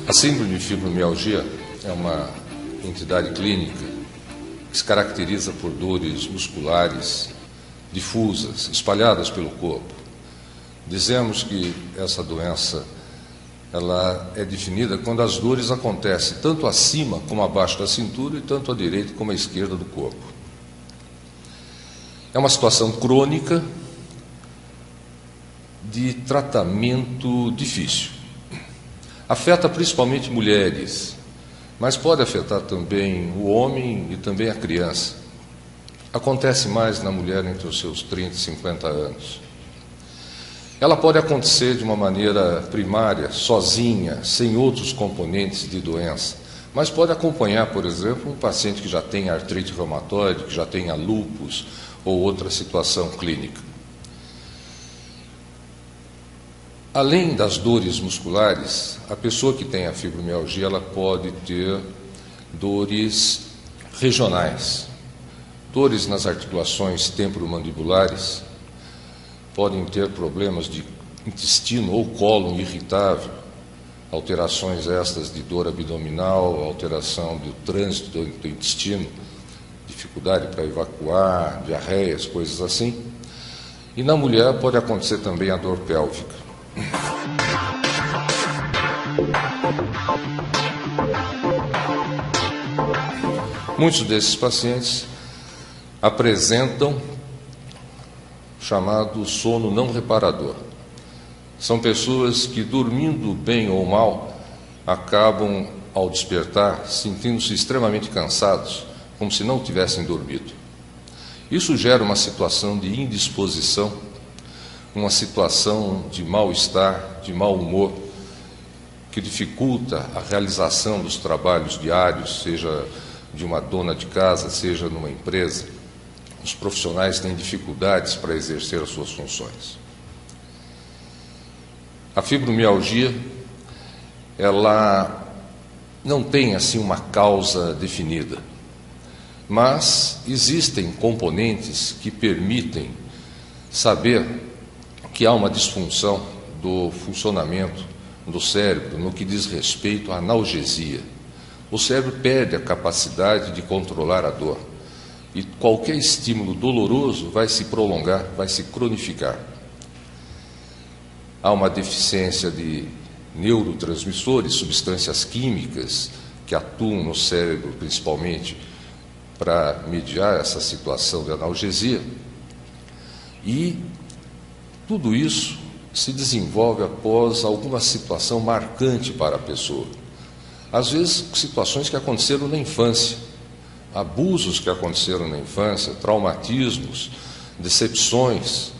A síndrome de fibromialgia é uma entidade clínica que se caracteriza por dores musculares difusas, espalhadas pelo corpo. Dizemos que essa doença ela é definida quando as dores acontecem tanto acima como abaixo da cintura e tanto à direita como à esquerda do corpo. É uma situação crônica de tratamento difícil. Afeta principalmente mulheres, mas pode afetar também o homem e também a criança. Acontece mais na mulher entre os seus 30 e 50 anos. Ela pode acontecer de uma maneira primária, sozinha, sem outros componentes de doença, mas pode acompanhar, por exemplo, um paciente que já tem artrite reumatoide, que já tenha lúpus ou outra situação clínica. Além das dores musculares, a pessoa que tem a fibromialgia ela pode ter dores regionais, dores nas articulações temporomandibulares, podem ter problemas de intestino ou cólon irritável, alterações estas de dor abdominal, alteração do trânsito do intestino, dificuldade para evacuar, diarreias, coisas assim. E na mulher pode acontecer também a dor pélvica. Muitos desses pacientes apresentam chamado sono não reparador. São pessoas que, dormindo bem ou mal, acabam, ao despertar, sentindo-se extremamente cansados, como se não tivessem dormido. Isso gera uma situação de indisposição, uma situação de mal-estar, de mau humor, que dificulta a realização dos trabalhos diários, seja de uma dona de casa, seja numa empresa. Os profissionais têm dificuldades para exercer as suas funções. A fibromialgia, ela não tem assim uma causa definida, mas existem componentes que permitem saber que há uma disfunção do funcionamento do cérebro no que diz respeito à analgesia. O cérebro perde a capacidade de controlar a dor. E qualquer estímulo doloroso vai se prolongar, vai se cronificar. Há uma deficiência de neurotransmissores, substâncias químicas que atuam no cérebro principalmente para mediar essa situação de analgesia. E tudo isso se desenvolve após alguma situação marcante para a pessoa. Às vezes, situações que aconteceram na infância, abusos que aconteceram na infância, traumatismos, decepções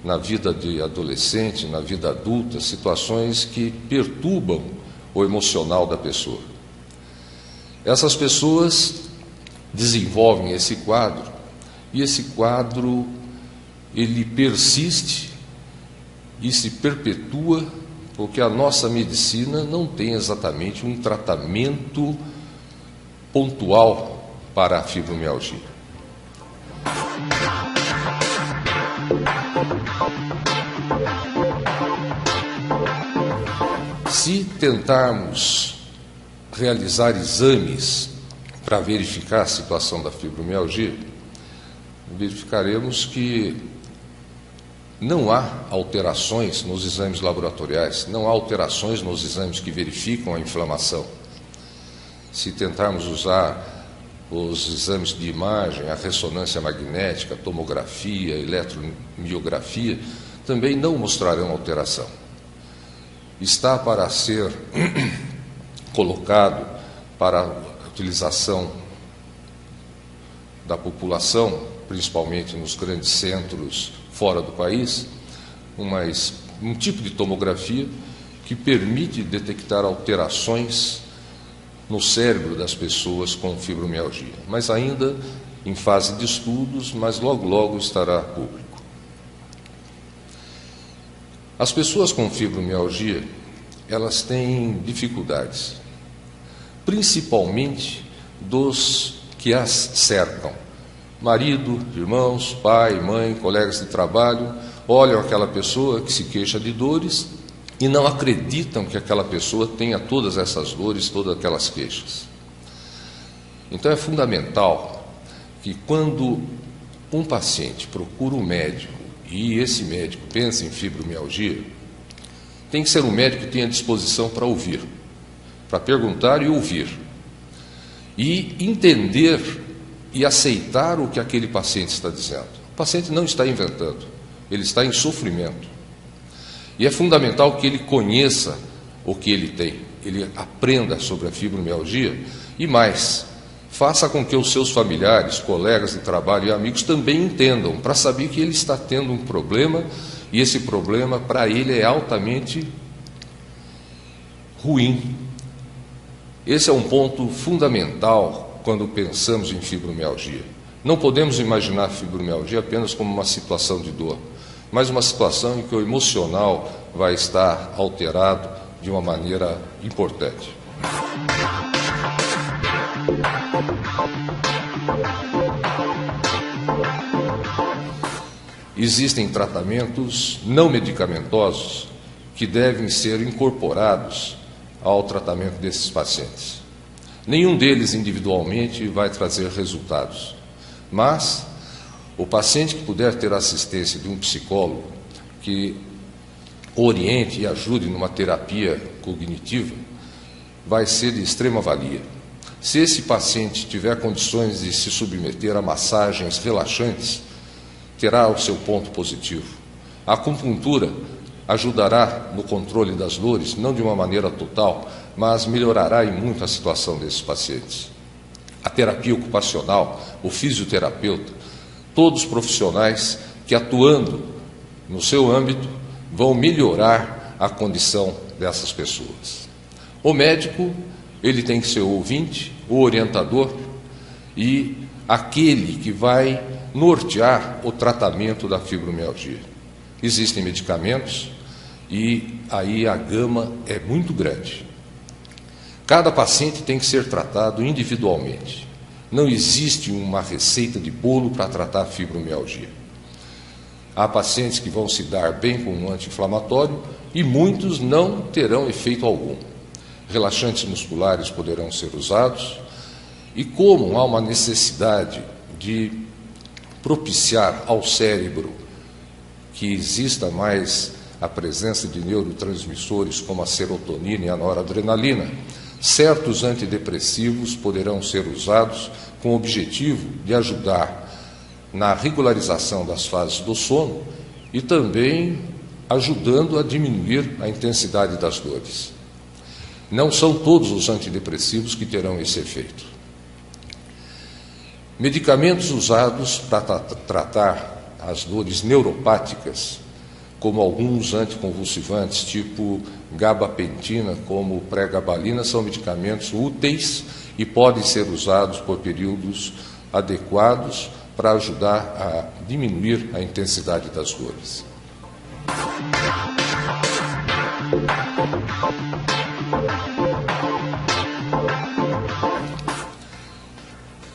na vida de adolescente, na vida adulta, situações que perturbam o emocional da pessoa. Essas pessoas desenvolvem esse quadro, e esse quadro ele persiste e se perpetua porque a nossa medicina não tem exatamente um tratamento pontual para a fibromialgia. Se tentarmos realizar exames para verificar a situação da fibromialgia, verificaremos que não há alterações nos exames laboratoriais, não há alterações nos exames que verificam a inflamação. Se tentarmos usar os exames de imagem, a ressonância magnética, a tomografia, a eletromiografia, também não mostrarão alteração. Está para ser colocado para a utilização da população, principalmente nos grandes centros fora do país, um tipo de tomografia que permite detectar alterações no cérebro das pessoas com fibromialgia, mas ainda em fase de estudos, mas logo, logo estará público. As pessoas com fibromialgia, elas têm dificuldades, principalmente dos que as cercam. Marido, irmãos, pai, mãe, colegas de trabalho, olham aquela pessoa que se queixa de dores e não acreditam que aquela pessoa tenha todas essas dores, todas aquelas queixas. Então é fundamental que quando um paciente procura um médico e esse médico pensa em fibromialgia, tem que ser um médico que tenha disposição para ouvir, para perguntar e ouvir, e entender e aceitar o que aquele paciente está dizendo. O paciente não está inventando, ele está em sofrimento. E é fundamental que ele conheça o que ele tem, ele aprenda sobre a fibromialgia e mais, faça com que os seus familiares, colegas de trabalho e amigos também entendam, para saber que ele está tendo um problema e esse problema para ele é altamente ruim. Esse é um ponto fundamental quando pensamos em fibromialgia. Não podemos imaginar a fibromialgia apenas como uma situação de dor, mas uma situação em que o emocional vai estar alterado de uma maneira importante. Existem tratamentos não medicamentosos que devem ser incorporados ao tratamento desses pacientes. Nenhum deles individualmente vai trazer resultados, mas o paciente que puder ter assistência de um psicólogo que oriente e ajude numa terapia cognitiva vai ser de extrema valia. Se esse paciente tiver condições de se submeter a massagens relaxantes, terá o seu ponto positivo. A acupuntura ajudará no controle das dores, não de uma maneira total, mas melhorará em muito a situação desses pacientes. A terapia ocupacional, o fisioterapeuta, todos os profissionais que atuando no seu âmbito vão melhorar a condição dessas pessoas. O médico, ele tem que ser o ouvinte, o orientador e aquele que vai nortear o tratamento da fibromialgia. Existem medicamentos e aí a gama é muito grande. Cada paciente tem que ser tratado individualmente. Não existe uma receita de bolo para tratar a fibromialgia. Há pacientes que vão se dar bem com um anti-inflamatório e muitos não terão efeito algum. Relaxantes musculares poderão ser usados e como há uma necessidade de propiciar ao cérebro que exista mais a presença de neurotransmissores como a serotonina e a noradrenalina, certos antidepressivos poderão ser usados com o objetivo de ajudar na regularização das fases do sono e também ajudando a diminuir a intensidade das dores. Não são todos os antidepressivos que terão esse efeito. Medicamentos usados para tratar as dores neuropáticas, como alguns anticonvulsivantes, tipo gabapentina, como pregabalina, são medicamentos úteis e podem ser usados por períodos adequados para ajudar a diminuir a intensidade das dores.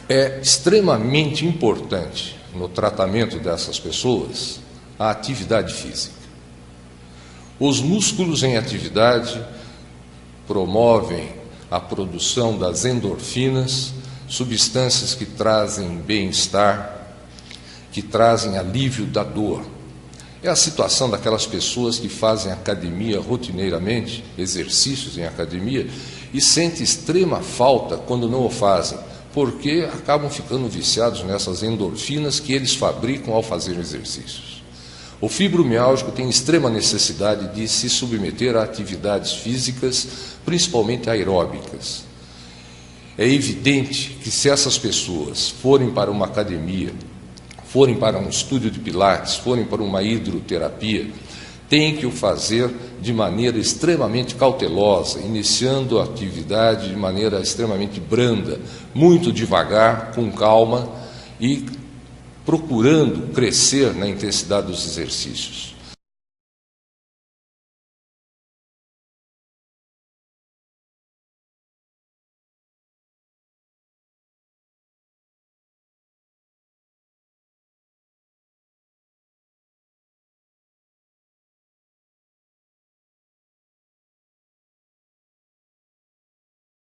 É extremamente importante no tratamento dessas pessoas a atividade física. Os músculos em atividade promovem a produção das endorfinas, substâncias que trazem bem-estar, que trazem alívio da dor. É a situação daquelas pessoas que fazem academia rotineiramente, exercícios em academia, e sentem extrema falta quando não o fazem, porque acabam ficando viciados nessas endorfinas que eles fabricam ao fazer exercícios. O fibromialgico tem extrema necessidade de se submeter a atividades físicas, principalmente aeróbicas. É evidente que se essas pessoas forem para uma academia, forem para um estúdio de pilates, forem para uma hidroterapia, têm que o fazer de maneira extremamente cautelosa, iniciando a atividade de maneira extremamente branda, muito devagar, com calma e procurando crescer na intensidade dos exercícios.